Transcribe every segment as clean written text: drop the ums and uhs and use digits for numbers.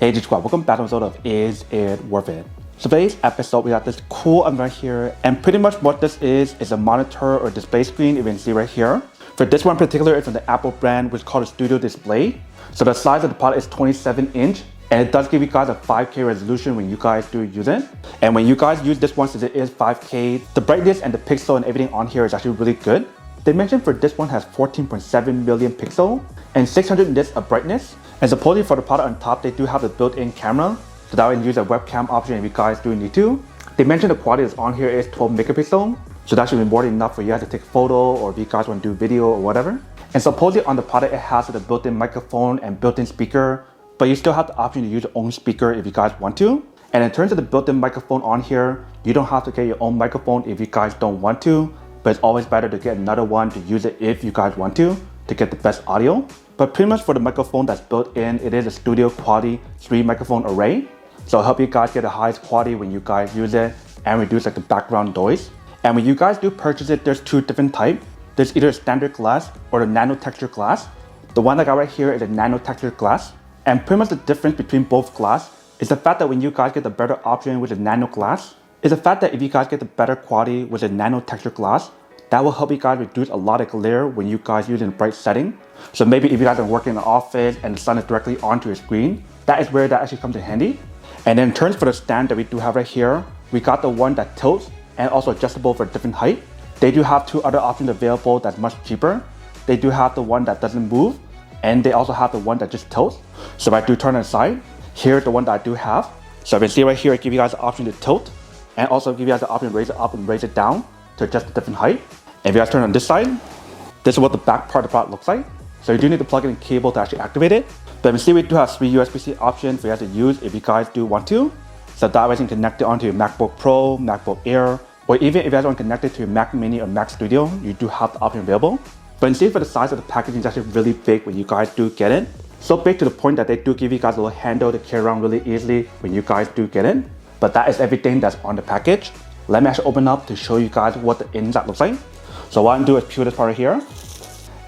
Hey, this is Joakim, welcome back to episode of Is It Worth It? So today's episode, we got this cool event right here, and pretty much what this is a monitor or display screen you can see right here. For this one in particular, it's from the Apple brand, which is called a Studio Display. So the size of the product is 27 inch, and it does give you guys a 5K resolution when you guys do use it. And when you guys use this one, since it is 5K, the brightness and the pixel and everything on here is actually really good. They mentioned for this one has 14.7 million pixel and 600 nits of brightness. And supposedly for the product on top, they do have a built-in camera, so that way you can use a webcam option if you guys do need to. They mentioned the quality that's on here is 12 megapixel, so that should be more than enough for you guys to take a photo or if you guys want to do video or whatever. And supposedly on the product, it has a built-in microphone and built-in speaker, but you still have the option to use your own speaker if you guys want to. And in terms of the built-in microphone on here, you don't have to get your own microphone if you guys don't want to, but it's always better to get another one to use it if you guys want to get the best audio. But pretty much for the microphone that's built in, it is a studio quality 3 microphone array. So it'll help you guys get the highest quality when you guys use it and reduce like the background noise. And when you guys do purchase it, there's 2 different types. There's either a standard glass or the nano texture glass. The one I got right here is a nano texture glass. And pretty much the difference between both glass is the fact that when you guys get the better option with the nano glass, is the fact that if you guys get the better quality with a nano texture glass, that will help you guys reduce a lot of glare when you guys use in bright setting. So maybe if you guys are working in the office and the sun is directly onto your screen, that is where that actually comes in handy. And then in terms for the stand that we do have right here, we got the one that tilts and also adjustable for different height. They do have 2 other options available that's much cheaper. They do have the one that doesn't move, and they also have the one that just tilts. So if I do turn it aside, here's the one that I do have. So if you see right here, I give you guys the option to tilt and also give you guys the option to raise it up and raise it down to adjust the different height. And if you guys turn on this side, this is what the back part of the product looks like. So you do need to plug in a cable to actually activate it. But you see we do have 3 USB-C options for you guys to use if you guys do want to. So that way you can connect it onto your MacBook Pro, MacBook Air, or even if you guys want to connect it to your Mac Mini or Mac Studio, you do have the option available. But you see for the size of the packaging is actually really big when you guys do get it. So big to the point that they do give you guys a little handle to carry around really easily when you guys do get it. But that is everything that's on the package. Let me actually open up to show you guys what the inside looks like. So what I'm going to do is peel this part right here.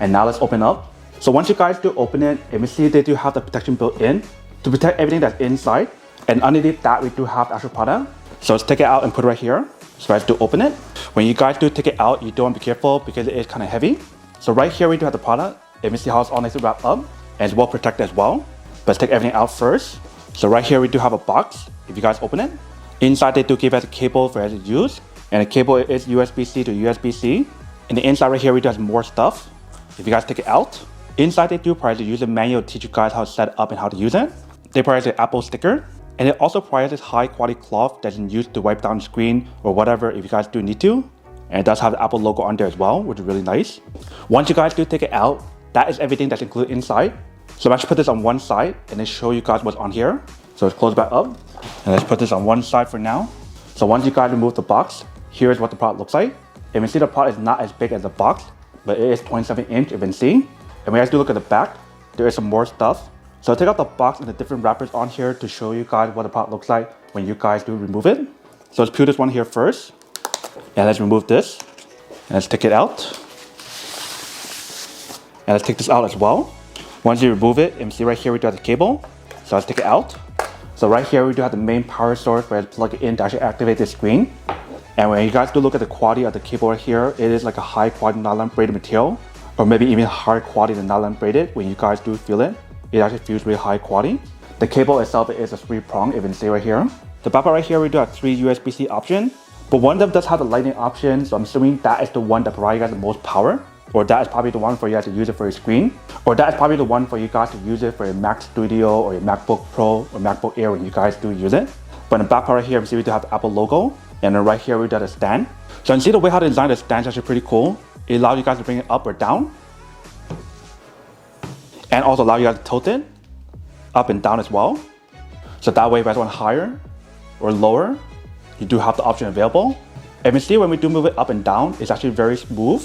And now let's open up. So once you guys do open it, you can see they do have the protection built in to protect everything that's inside. And underneath that, we do have the actual product. So let's take it out and put it right here. So let's do open it. When you guys do take it out, you do want to be careful because it is kind of heavy. So right here, we do have the product. You can see how it's all nicely wrapped up and it's well protected as well. But let's take everything out first. So right here, we do have a box. If you guys open it, inside they do give us a cable for us to use. And the cable is USB-C to USB-C. And the inside right here, we do have more stuff. If you guys take it out, inside they do provide the user manual to teach you guys how to set it up and how to use it. They provide the Apple sticker, and it also provides this high quality cloth that you can use to wipe down the screen or whatever if you guys do need to. And it does have the Apple logo on there as well, which is really nice. Once you guys do take it out, that is everything that's included inside. So let's put this on one side and then show you guys what's on here. So let's close back up and let's put this on one side for now. So once you guys remove the box, here's what the product looks like. You can see the product is not as big as the box, but it is 27 inch, you can see. And when you guys do look at the back, there is some more stuff. So I'll take out the box and the different wrappers on here to show you guys what the product looks like when you guys do remove it. So let's peel this one here first. And let's remove this. And let's take it out. And let's take this out as well. Once you remove it, you can see right here we do have the cable. So let's take it out. So right here we do have the main power source where I plug it in to actually activate the screen. And when you guys do look at the quality of the cable right here, it is like a high quality nylon braided material, or maybe even higher quality than nylon braided. When you guys do feel it, it actually feels really high quality. The cable itself is a 3-prong, if you can see right here. The back part right here, we do have 3 USB-C options, but one of them does have the lightning option, so I'm assuming that is the one that provides you guys the most power, or that is probably the one for you guys to use it for your screen, or that is probably the one for you guys to use it for your Mac Studio or your MacBook Pro or MacBook Air when you guys do use it. But in the back part right here, we see we do have the Apple logo. And then right here, we got a stand. So you can see the way how they designed the stand is actually pretty cool. It allows you guys to bring it up or down. And also allow you guys to tilt it up and down as well. So that way, if you guys want higher or lower, you do have the option available. And you can see when we do move it up and down, it's actually very smooth,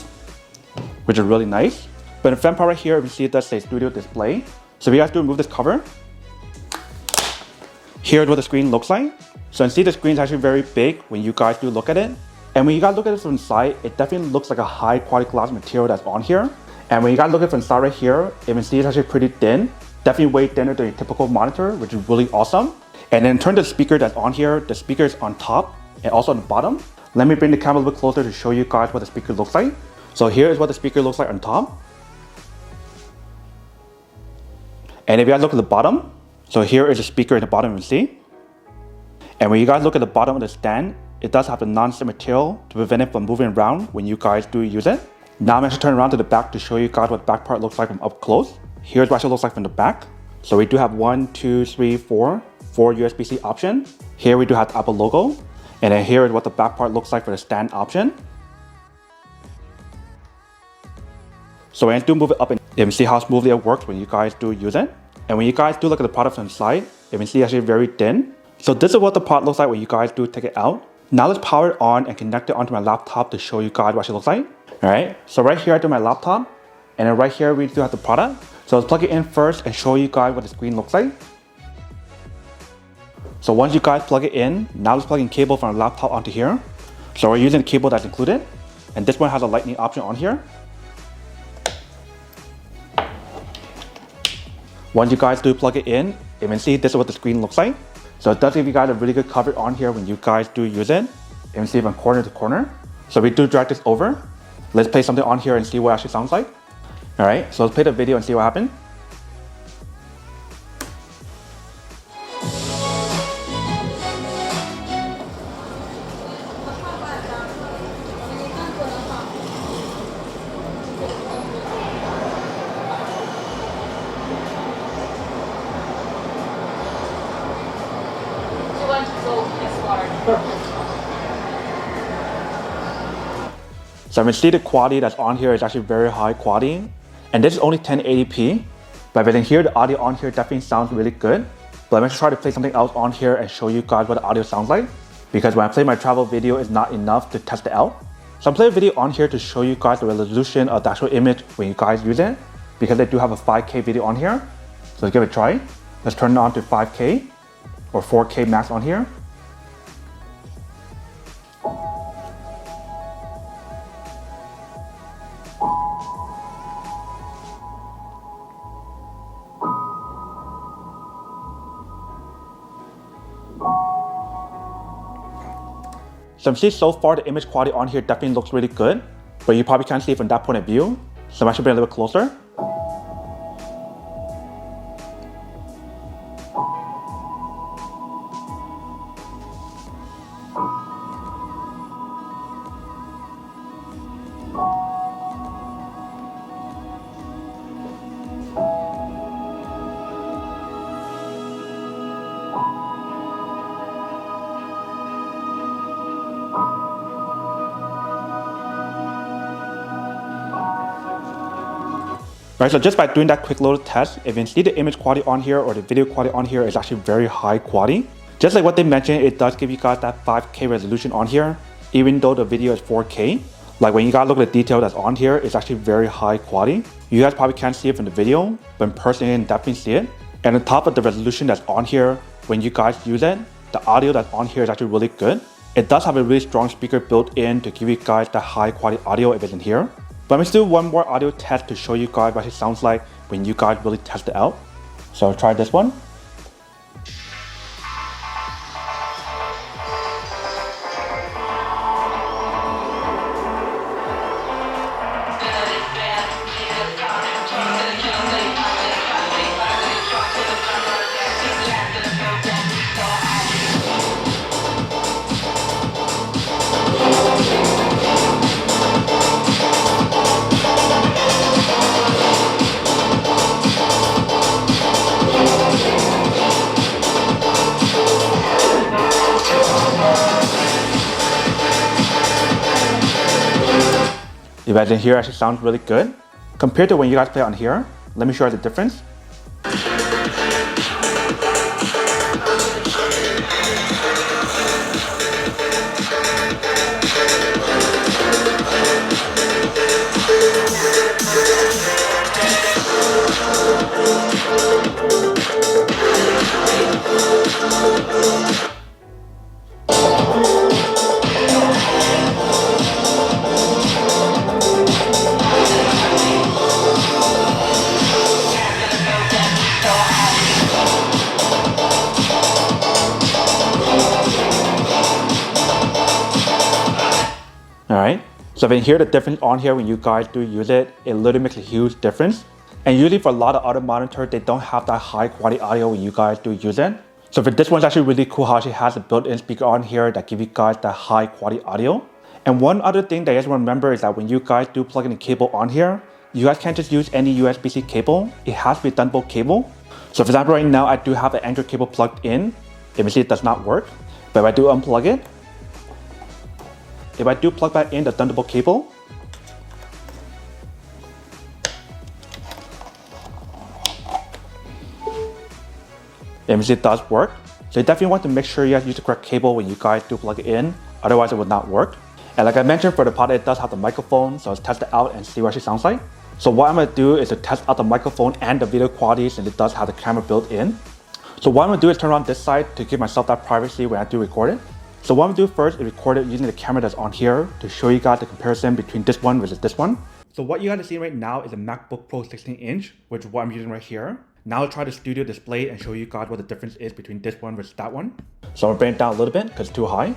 which is really nice. But in the front part right here, you can see it does say Studio Display. So if you guys do remove this cover, here's what the screen looks like. So you can see the screen is actually very big when you guys do look at it. And when you guys look at it from the side, it definitely looks like a high quality glass material that's on here. And when you guys look at it from the side right here, you can see it's actually pretty thin. Definitely way thinner than a typical monitor, which is really awesome. And then in terms of the speaker that's on here, the speaker is on top and also on the bottom. Let me bring the camera a little bit closer to show you guys what the speaker looks like. So here is what the speaker looks like on top. And if you guys look at the bottom, so here is the speaker at the bottom, you see. And when you guys look at the bottom of the stand, it does have the non-slip material to prevent it from moving around when you guys do use it. Now I'm going to turn around to the back to show you guys what the back part looks like from up close. Here's what it looks like from the back. So we do have 1, 2, 3, 4 USB-C option. Here we do have the Apple logo. And then here is what the back part looks like for the stand option. So when I do move it up, and you can see how smoothly it works when you guys do use it. And when you guys do look at the product from the side, you can see it's actually very thin. So this is what the product looks like when you guys do take it out. Now let's power it on and connect it onto my laptop to show you guys what it looks like. Alright, so right here I do my laptop. And then right here we do have the product. So let's plug it in first and show you guys what the screen looks like. So once you guys plug it in, now let's plug in cable from the laptop onto here. So we're using the cable that's included. And this one has a lightning option on here. Once you guys do plug it in, you can see this is what the screen looks like. So it does give you guys a really good coverage on here when you guys do use it. You can see from corner to corner. So we do drag this over. Let's play something on here and see what it actually sounds like. Alright, so let's play the video and see what happened. So you can see the quality that's on here is actually very high quality. And this is only 1080p. But if you can hear the audio on here, definitely sounds really good. But I'm going to try to play something else on here and show you guys what the audio sounds like. Because when I play my travel video, it's not enough to test it out. So I'm playing a video on here to show you guys the resolution of the actual image when you guys use it. Because they do have a 5K video on here. So let's give it a try. Let's turn it on to 5K or 4K max on here. So you see so far the image quality on here definitely looks really good, but you probably can't see it from that point of view. So I'm actually bring it a little bit closer. Right, so just by doing that quick little test, if you can see the image quality on here or the video quality on here is actually very high quality. Just like what they mentioned, it does give you guys that 5K resolution on here, even though the video is 4K. Like when you guys look at the detail that's on here, it's actually very high quality. You guys probably can't see it from the video, but in person you can definitely see it. And on top of the resolution that's on here, when you guys use it, the audio that's on here is actually really good. It does have a really strong speaker built in to give you guys that high quality audio if it's in here. But let me do one more audio test to show you guys what it sounds like when you guys really test it out. So I'll try this one. You guys in here actually sounds really good. Compared to when you guys play on here, let me show you the difference. So then here the difference on here when you guys do use it, it literally makes a huge difference. And usually for a lot of other monitors, they don't have that high quality audio when you guys do use it. So for this one's actually really cool how she has a built-in speaker on here that give you guys that high quality audio. And one other thing that you guys want to remember is that when you guys do plug in a cable on here, you guys can't just use any USB-C cable. It has to be a Thunderbolt cable. So for example, right now I do have an Android cable plugged in. If you see it does not work, but if I do unplug it, if I do plug back in the Thunderbolt cable, if you see it does work. So you definitely want to make sure you guys use the correct cable when you guys do plug it in, otherwise it will not work. And like I mentioned, for the part it does have the microphone, so let's test it out and see what she sounds like. So what I'm going to do is to test out the microphone and the video quality since it does have the camera built in. So what I'm going to do is turn on this side to give myself that privacy when I do record it. So what I'm going to do first is record it using the camera that's on here to show you guys the comparison between this one versus this one. So what you guys are seeing right now is a MacBook Pro 16-inch, which is what I'm using right here. Now I'll try the studio display and show you guys what the difference is between this one versus that one. So I'm going to bring it down a little bit because it's too high.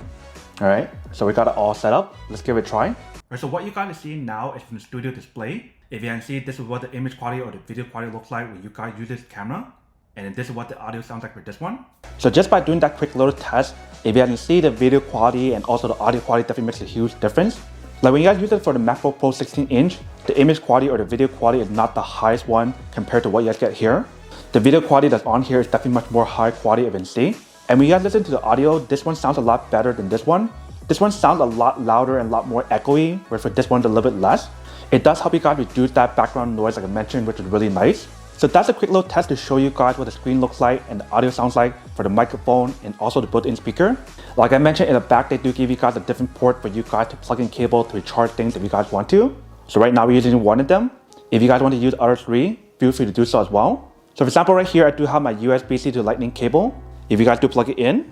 Alright, so we got it all set up. Let's give it a try. Alright, so what you guys are seeing now is from the studio display. If you can see, this is what the image quality or the video quality looks like when you guys use this camera. And then this is what the audio sounds like for this one. So just by doing that quick little test, if you can see the video quality and also the audio quality definitely makes a huge difference. Like when you guys use it for the MacBook Pro 16-inch, the image quality or the video quality is not the highest one compared to what you guys get here. The video quality that's on here is definitely much more high quality if you can see. And when you guys listen to the audio, this one sounds a lot better than this one. This one sounds a lot louder and a lot more echoey, whereas for this one's a little bit less. It does help you guys reduce that background noise like I mentioned, which is really nice. So that's a quick little test to show you guys what the screen looks like and the audio sounds like for the microphone and also the built-in speaker. Like I mentioned, in the back they do give you guys a different port for you guys to plug in cable to recharge things if you guys want to. So right now we're using one of them. If you guys want to use other three, feel free to do so as well. So for example, right here I do have my USB-C to Lightning cable. If you guys do plug it in,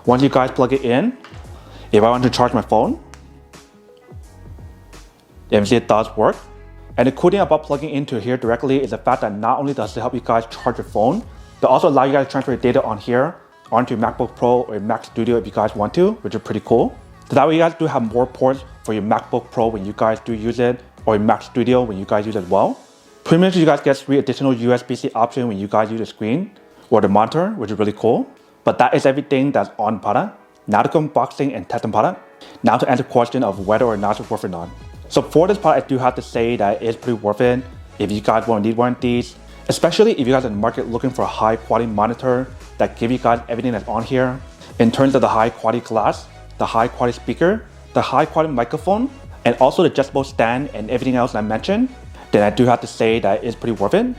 once you guys plug it in, if I want to charge my phone, you can see it does work. And the cool thing about plugging into here directly is the fact that not only does it help you guys charge your phone, but also allow you guys to transfer your data on here onto your MacBook Pro or your Mac Studio if you guys want to, which is pretty cool. So that way you guys do have more ports for your MacBook Pro when you guys do use it, or your Mac Studio when you guys use it as well. Pretty much you guys get 3 additional USB-C options when you guys use the screen or the monitor, which is really cool. But that is everything that's on the product. Now to go unboxing and test the product. Now to answer the question of whether or not it's worth it or not. So for this product, I do have to say that it is pretty worth it if you guys won't need one of these. Especially if you guys are in the market looking for a high quality monitor that give you guys everything that's on here. In terms of the high quality glass, the high quality speaker, the high quality microphone, and also the adjustable stand and everything else I mentioned, then I do have to say that it's pretty worth it.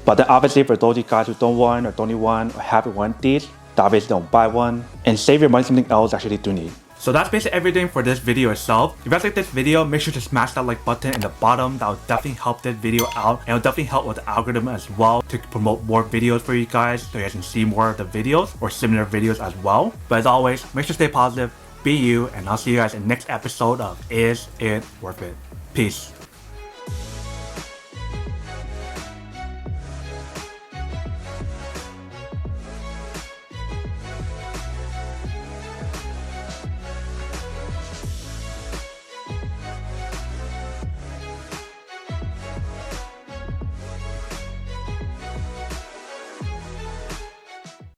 But then obviously for those of you guys who don't want or don't need one or haven't one of these, then obviously don't buy one and save your money on something else actually do need. So that's basically everything for this video itself. If you guys like this video, make sure to smash that like button in the bottom. That will definitely help this video out, and it'll definitely help with the algorithm as well to promote more videos for you guys so you guys can see more of the videos or similar videos as well. But as always, make sure to stay positive, be you, and I'll see you guys in the next episode of Is It Worth It? Peace.